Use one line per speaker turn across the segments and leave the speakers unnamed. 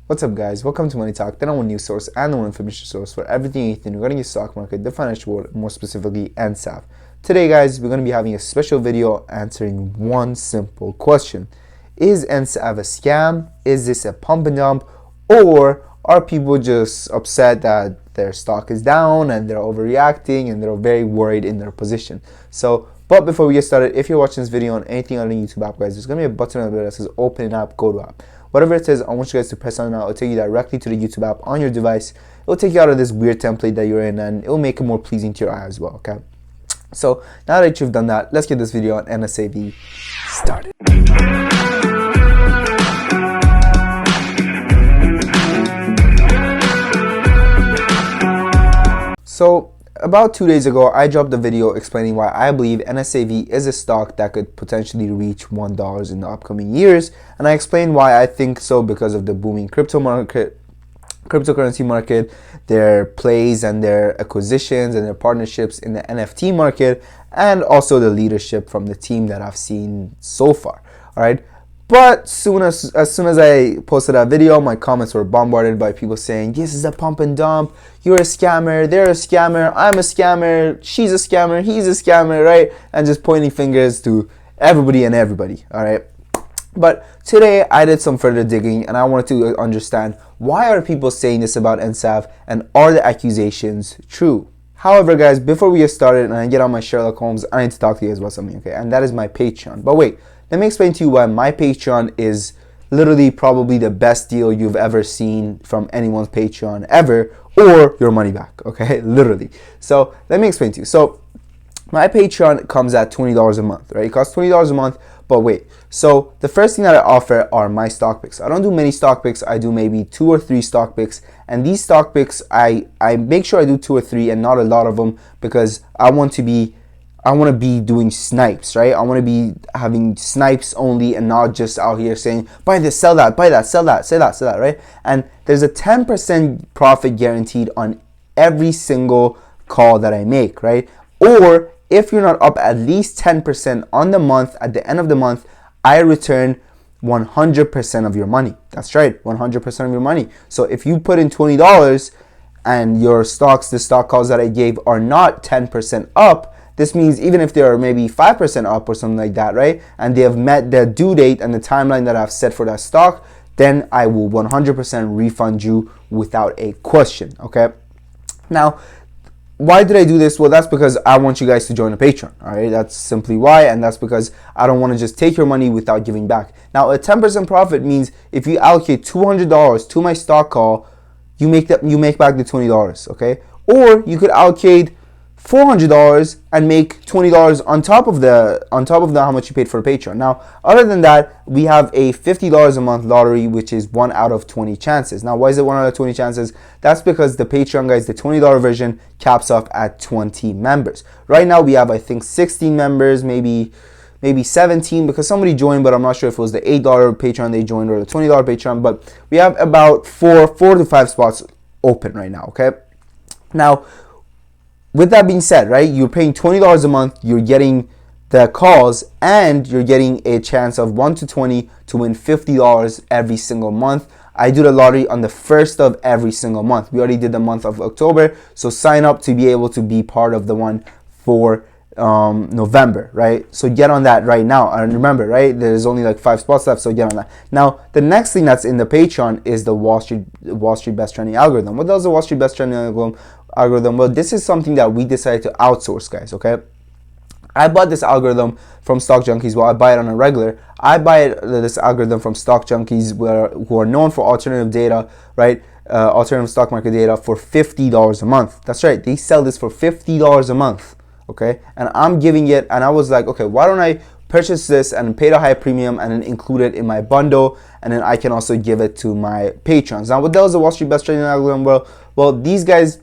What's up, guys? Welcome to Money Talk, the number one news source and the one information source for everything and anything regarding the stock market, the financial world, more specifically NSAV. Today, guys, we're going to be having a special video answering one simple question. Is NSAV a scam? Is this a pump and dump? Or are people just upset that their stock is down and they're overreacting and they're very worried in their position? But before we get started, if you're watching this video on anything on the YouTube app, guys, there's going to be a button on there that says open an app, go to app. Whatever it says, I want you guys to press on now. It'll take you directly to the YouTube app on your device. It'll take you out of this weird template that you're in, and it'll make it more pleasing to your eye as well, okay? So now that you've done that, let's get this video on NSAV started. So about 2 days ago, I dropped a video explaining why I believe NSAV is a stock that could potentially reach $1 in the upcoming years, and I explained why I think so because of the booming cryptocurrency market, their plays and their acquisitions and their partnerships in the NFT market, and also the leadership from the team that I've seen so far. All right. But as soon as I posted that video, my comments were bombarded by people saying, this is a pump and dump, you're a scammer, they're a scammer, I'm a scammer, she's a scammer, he's a scammer, right? And just pointing fingers to everybody and everybody, all right? But today I did some further digging and I wanted to understand, why are people saying this about NSAV, and are the accusations true? However, guys, before we get started and I get on my Sherlock Holmes, I need to talk to you guys about something, okay? And that is my Patreon. But wait, let me explain to you why my Patreon is literally probably the best deal you've ever seen from anyone's Patreon ever, or your money back, okay? Literally. So let me explain to you. So my Patreon comes at $20 a month, right? It costs $20 a month, but wait. So the first thing that I offer are my stock picks. I don't do many stock picks. I do maybe 2 or 3 stock picks. And these stock picks, I make sure I do 2 or 3 and not a lot of them, because I want to be doing snipes, right? I want to be having snipes only and not just out here saying, buy this, sell that, buy that, sell that, sell that, sell that, right? And there's a 10% profit guaranteed on every single call that I make, right? Or if you're not up at least 10% on the month, at the end of the month, I return 100% of your money. That's right, 100% of your money. So if you put in $20 and your stocks, the stock calls that I gave are not 10% up, this means even if they are maybe 5% up or something like that, right? And they have met the due date and the timeline that I've set for that stock, then I will 100% refund you without a question, okay? Now, why did I do this? Well, that's because I want you guys to join a Patreon, all right? That's simply why, and that's because I don't want to just take your money without giving back. Now, a 10% profit means if you allocate $200 to my stock call, you make back the $20, okay? Or you could allocate $400 and make $20 on top of the how much you paid for Patreon. Now, other than that, we have a $50 a month lottery, which is 1 out of 20 chances. Now, why is it 1 out of 20 chances? That's because the Patreon, guys, the $20 version caps off at 20 members. Right now, we have, I think, 16 members, maybe 17, because somebody joined, but I'm not sure if it was the $8 Patreon they joined or the $20 Patreon. But we have about 4 to 5 spots open right now. Okay. Now, with that being said, right, you're paying $20 a month, you're getting the calls, and you're getting a chance of 1 to 20 to win $50 every single month. I do the lottery on the 1st of every single month. We already did the month of October, so sign up to be able to be part of the one for November, right? So get on that right now. And remember, right, there's only like 5 spots left, so get on that. Now, the next thing that's in the Patreon is the Wall Street Best Trending Algorithm. What does the Wall Street Best Trending algorithm? Well, this is something that we decided to outsource, guys, okay? I bought this algorithm from Stock Junkies. Well, I buy it on a regular. I buy this algorithm from Stock Junkies, who are known for alternative data, right? Alternative stock market data for $50 a month. That's right. They sell this for $50 a month, okay? And I'm giving it, and I was like, okay, why don't I purchase this and pay the high premium and then include it in my bundle, and then I can also give it to my patrons. Now, what does the Wall Street Best Trading algorithm? Well, these guys,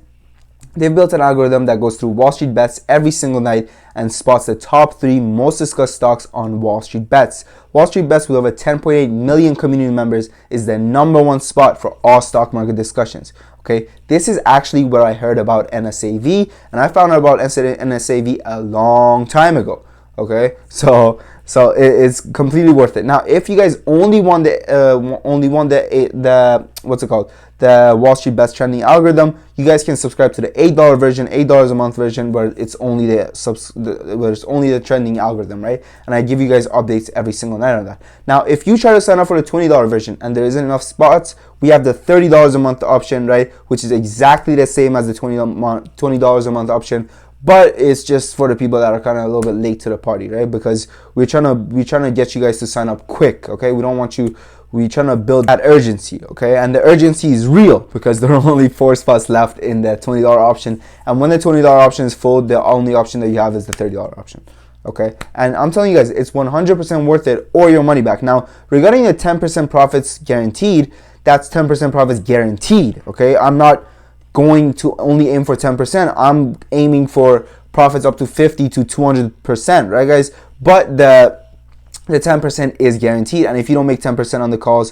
they've built an algorithm that goes through Wall Street bets every single night and spots the top 3 most discussed stocks on Wall Street Bets. Wall Street Bets, with over 10.8 million community members, is the #1 spot for all stock market discussions. Okay, this is actually where I heard about NSAV, and I found out about NSAV a long time ago. Okay, so So it's completely worth it. Now, if you guys only want the what's it called, the Wall Street Best trending algorithm, you guys can subscribe to the $8 version, $8 a month version, where it's only the trending algorithm, right? And I give you guys updates every single night on that. Now, if you try to sign up for the $20 version and there isn't enough spots, we have the $30 a month option, right? Which is exactly the same as the $20 a month option, but it's just for the people that are kind of a little bit late to the party, right? Because we're trying to get you guys to sign up quick, okay? We're trying to build that urgency, okay? And the urgency is real because there are only 4 spots left in the $20 option. And when the $20 option is full, the only option that you have is the $30 option, okay? And I'm telling you guys, it's 100% worth it or your money back. Now, regarding the 10% profits guaranteed, that's 10% profits guaranteed, okay? I'm not going to only aim for 10%. I'm aiming for profits up to 50 to 200%, right, guys? But the 10% is guaranteed, and if you don't make 10% on the calls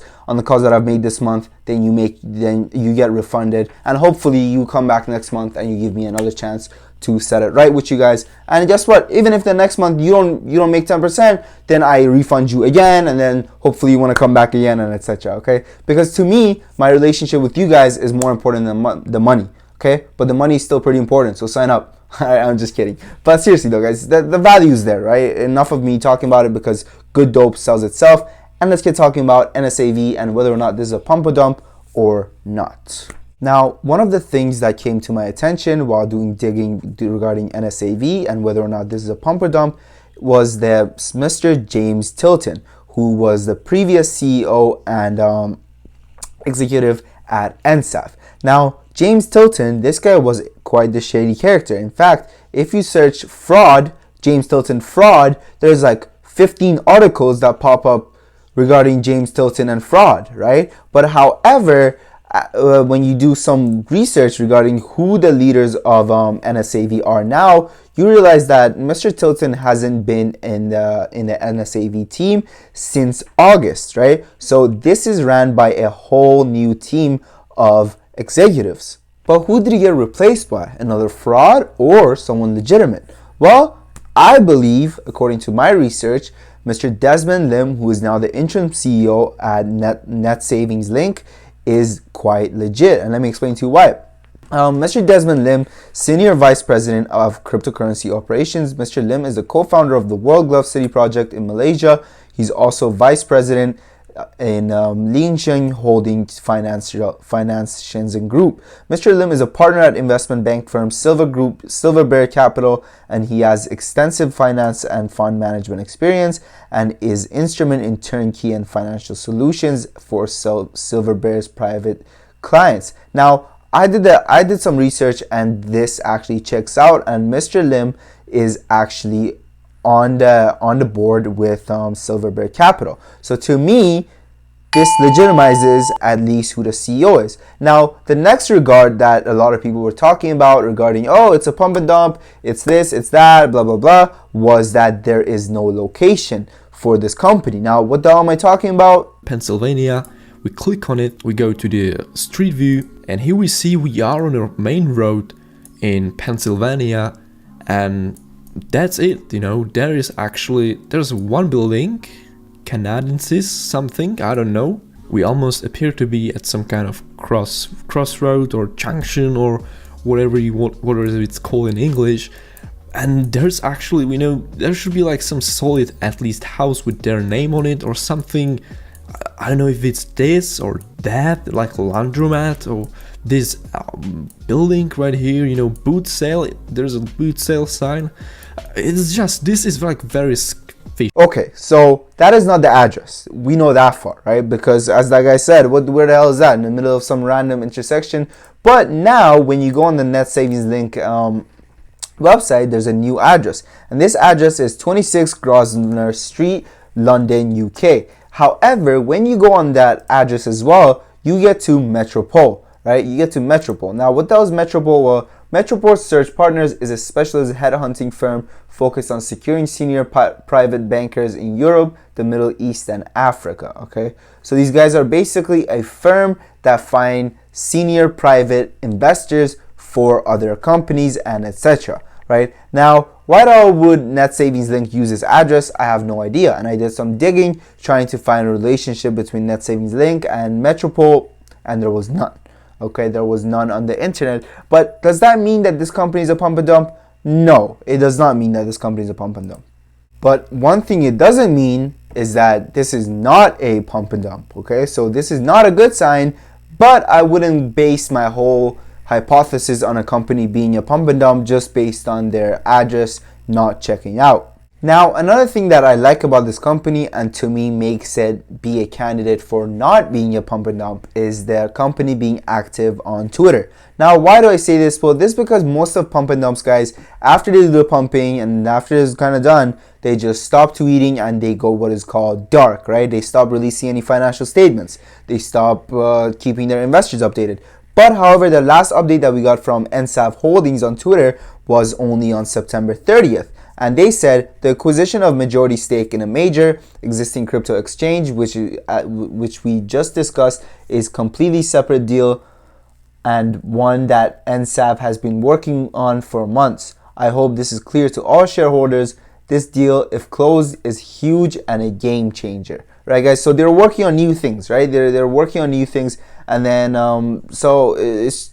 that I've made this month, then you get refunded, and hopefully you come back next month and you give me another chance to set it right with you guys. And guess what? Even if the next month you don't make 10%, then I refund you again, and then hopefully you want to come back again, and etc. Okay? Because to me, my relationship with you guys is more important than the money. Okay? But the money is still pretty important, so sign up. I'm just kidding. But seriously though, guys, the value is there, right? Enough of me talking about it because good dope sells itself. And let's get talking about NSAV and whether or not this is a pump or dump or not. Now, one of the things that came to my attention while doing digging regarding NSAV and whether or not this is a pump or dump was the Mr. James Tilton, who was the previous CEO and executive at NSAV. Now, James Tilton, this guy was quite the shady character. In fact, if you search fraud, James Tilton fraud, there's like 15 articles that pop up regarding James Tilton and fraud, right? But however, when you do some research regarding who the leaders of NSAV are now, you realize that Mr. Tilton hasn't been in the NSAV team since August, right? So this is ran by a whole new team of executives. But who did he get replaced by? Another fraud or someone legitimate? Well, I believe, according to my research, Mr. Desmond Lim, who is now the interim CEO at Net Savings Link, is quite legit. And let me explain to you why. Mr. Desmond Lim, Senior Vice President of Cryptocurrency Operations. Mr. Lim is the co-founder of the World Glove City project in Malaysia. He's also Vice President in Liansheng Holdings Finance Shenzhen Group. Mr. Lim is a partner at investment bank firm Silver Bear Capital, and he has extensive finance and fund management experience and is instrumental in turnkey and financial solutions for Silver Bear's private clients. Now, I did some research and this actually checks out, and Mr. Lim is actually on the board with Silver Bear Capital. So to me, this legitimizes at least who the CEO is. Now, the next regard that a lot of people were talking about regarding, oh, it's a pump and dump, it's this, it's that, blah, blah, blah, was that there is no location for this company. Now, what the hell am I talking about?
Pennsylvania. We click on it, we go to the street view, and here we see we are on a main road in Pennsylvania, and that's it. There's one building, Canadensis something, I don't know. We almost appear to be at some kind of crossroad or junction or whatever it's called in English. And there's actually, there should be like some solid at least house with their name on it or something. I don't know if it's this or that, like laundromat, or this building right here, boot sale. There's a boot sale sign. It's just, this is like very fishy.
Okay, so that is not the address. We know that far, right? Because as that guy said, where the hell is that? In the middle of some random intersection. But now when you go on the Net Savings Link website, there's a new address. And this address is 26 Grosvenor Street, London, UK. However, when you go on that address as well, you get to Metropole, right? You get to Metropole. Now, what the hell is Metropole? Well, Metropole Search Partners is a specialist headhunting firm focused on securing senior private bankers in Europe, the Middle East, and Africa, okay? So these guys are basically a firm that find senior private investors for other companies and etc. right? Now, why would Net Savings Link use this address? I have no idea. And I did some digging trying to find a relationship between Net Savings Link and Metropole, and there was none. Okay, there was none on the internet. But does that mean that this company is a pump and dump? No, it does not mean that this company is a pump and dump. But one thing it doesn't mean is that this is not a pump and dump, okay? So this is not a good sign, but I wouldn't base my whole hypothesis on a company being a pump and dump just based on their address not checking out. Now, another thing that I like about this company and to me makes it be a candidate for not being a pump and dump is their company being active on Twitter. Now, why do I say this? Well, this is because most of pump and dumps guys, after they do the pumping and after it's kind of done, they just stop tweeting and they go what is called dark, right? They stop releasing any financial statements. They stop keeping their investors updated. But however, the last update that we got from NSAV Holdings on Twitter was only on September 30th. And they said the acquisition of majority stake in a major existing crypto exchange, which we just discussed, is completely separate deal and one that NSAV has been working on for months. I hope this is clear to all shareholders. This deal, if closed, is huge and a game changer, right, guys? So they're working on new things, right? They're working on new things, and then so it's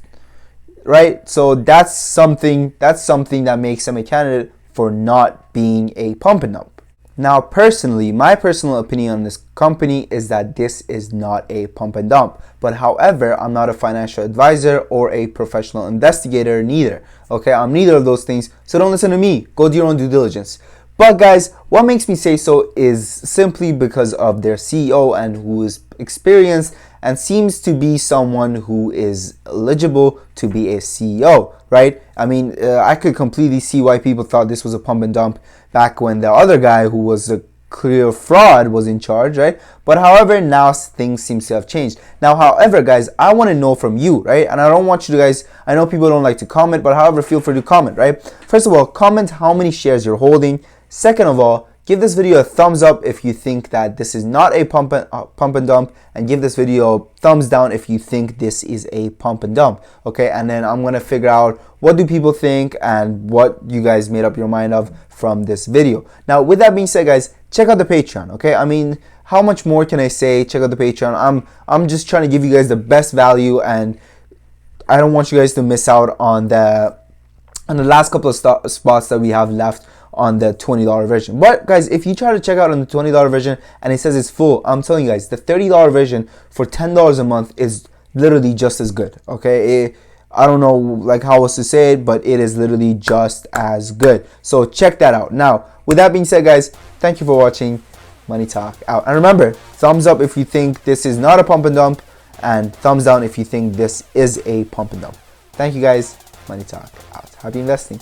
right. So that's something that makes them a candidate for not being a pump and dump. Now, personally, my personal opinion on this company is that this is not a pump and dump. But however, I'm not a financial advisor or a professional investigator neither. Okay, I'm neither of those things, so don't listen to me. Go do your own due diligence. But guys, what makes me say so is simply because of their CEO and who is experienced and seems to be someone who is eligible to be a CEO, right? I mean, I could completely see why people thought this was a pump and dump back when the other guy who was a clear fraud was in charge, right? But however, now things seem to have changed. Now, however, guys, I want to know from you, right? And I don't want you to guys, I know people don't like to comment, but however, feel free to comment, right? First of all, comment how many shares you're holding. Second of all, give this video a thumbs up if you think that this is not a pump and dump, and give this video a thumbs down if you think this is a pump and dump. Okay, and then I'm gonna figure out what do people think and what you guys made up your mind of from this video. Now, with that being said, guys, check out the Patreon. Okay, I mean, how much more can I say? Check out the Patreon. I'm just trying to give you guys the best value, and I don't want you guys to miss out on the last couple of spots that we have left on the $20 version. But guys, if you try to check out on the $20 version and it says it's full, I'm telling you guys, the $30 version for $10 a month is literally just as good. Okay, I don't know like how else to say it, but it is literally just as good. So check that out. Now, with that being said, guys, thank you for watching. Money Talk out. And remember, thumbs up if you think this is not a pump and dump, and thumbs down if you think this is a pump and dump. Thank you guys. Money Talk out. Happy investing.